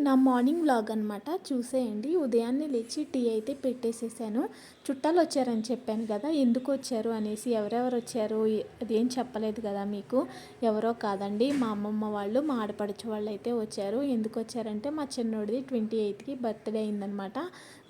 నా morning vlog అనమాట. చూసేయండి. ఉదయాన్నే లేచి టీ అయితే పెట్టేసేసాను. చుట్టాలు వచ్చారని చెప్పాను కదా, ఎందుకు వచ్చారు అనేసి, ఎవరెవరు వచ్చారు అదేం చెప్పలేదు కదా మీకు. ఎవరో కాదండి, మా అమ్మమ్మ వాళ్ళు, మా ఆడపడుచు వాళ్ళు అయితే వచ్చారు. ఎందుకు వచ్చారంటే మా చిన్నోడిది 28కి బర్త్డే అయిందనమాట.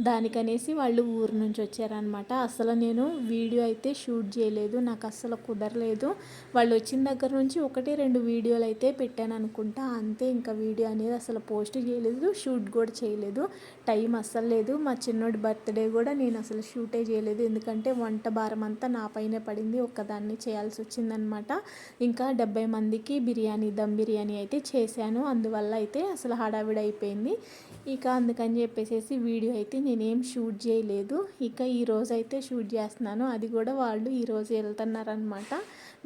దానికనేసి వాళ్ళు ఊరు నుంచి వచ్చారనమాట. అసలు నేను వీడియో అయితే షూట్ చేయలేదు, నాకు అస్సలు కుదరలేదు. వాళ్ళు వచ్చిన దగ్గర నుంచి 1-2 వీడియోలు అయితే పెట్టాను అనుకుంటా, అంతే. ఇంకా వీడియో అనేది అసలు పోస్ట్ చేయలేదు, షూట్ కూడా చేయలేదు. టైం అస్సలు లేదు. మా చిన్నోడి బర్త్డే కూడా నేను అసలు షూటే చేయలేదు, ఎందుకంటే వంట భారం అంతా నా పైనే పడింది, ఒక్కదాన్ని చేయాల్సి వచ్చిందనమాట. ఇంకా 70 మందికి బిర్యానీ, దమ్ బిర్యానీ అయితే చేశాను. అందువల్ల అయితే అసలు హడావిడి అయిపోయింది. ఇక అందుకని చెప్పేసి వీడియో అయితే నేనేం షూట్ చేయలేదు. ఇక ఈరోజు అయితే షూట్ చేస్తున్నాను, అది కూడా వాళ్ళు ఈరోజు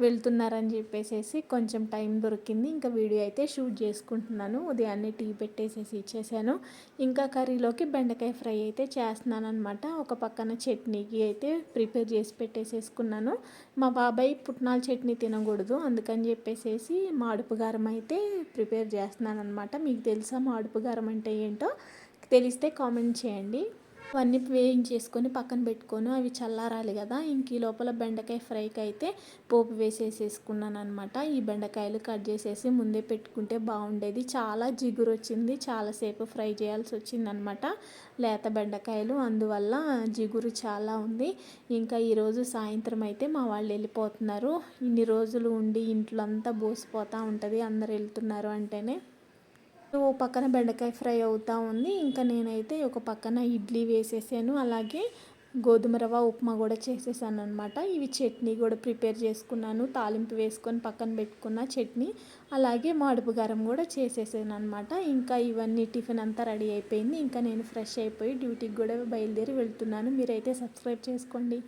వెళ్తున్నారని చెప్పేసి కొంచెం టైం దొరికింది. ఇంకా వీడియో అయితే షూట్ చేసుకుంటున్నాను. ఉదయాన్నే టీ పెట్టేసేసి ఇచ్చేసాను. ఇంకా కర్రీలోకి బెండకాయ ఫ్రై అయితే చేస్తున్నాను అనమాట. ఒక పక్కన చట్నీకి అయితే ప్రిపేర్ చేసి పెట్టేసేసుకున్నాను. మా బాబాయ్ పుట్నాల చట్నీ తినకూడదు, అందుకని చెప్పేసి మాడుపు గారం అయితే ప్రిపేర్ చేస్తున్నాను అనమాట. మీకు తెలుసా మాడుపు గారం అంటే ఏంటో? తెలిస్తే కామెంట్ చేయండి. అవన్నీ వేయించేసుకొని పక్కన పెట్టుకొని అవి చల్లారాలి కదా. ఇంక ఈ లోపల బెండకాయ ఫ్రైకి అయితే పోపు వేసేసుకున్నాను అనమాట. ఈ బెండకాయలు కట్ చేసేసి ముందే పెట్టుకుంటే బాగుండేది. చాలా జిగురు వచ్చింది, చాలాసేపు ఫ్రై చేయాల్సి వచ్చిందనమాట. లేత బెండకాయలు, అందువల్ల జిగురు చాలా ఉంది. ఇంకా ఈరోజు సాయంత్రం అయితే మా వాళ్ళు వెళ్ళిపోతున్నారు. ఇన్ని రోజులు ఉండి ఇంట్లో అంతా బోసిపోతూ ఉంటుంది అందరు వెళ్తున్నారు అంటేనే. ఓ పక్కన బెండకాయ ఫ్రై అవుతూ ఉంది. ఇంకా నేనైతే ఒక పక్కన ఇడ్లీ వేసేసాను, అలాగే గోధుమ రవ్వ ఉప్మా కూడా చేసేసాను అనమాట. ఇవి చట్నీ కూడా ప్రిపేర్ చేసుకున్నాను, తాలింపు వేసుకొని పక్కన పెట్టుకున్న చట్నీ, అలాగే మాడుపు గారం కూడా చేసేసాను అనమాట. ఇంకా ఇవన్నీ టిఫిన్ అంతా రెడీ అయిపోయింది. ఇంకా నేను ఫ్రెష్ అయిపోయి డ్యూటీకి కూడా బయలుదేరి వెళ్తున్నాను. మీరైతే సబ్స్క్రైబ్ చేసుకోండి.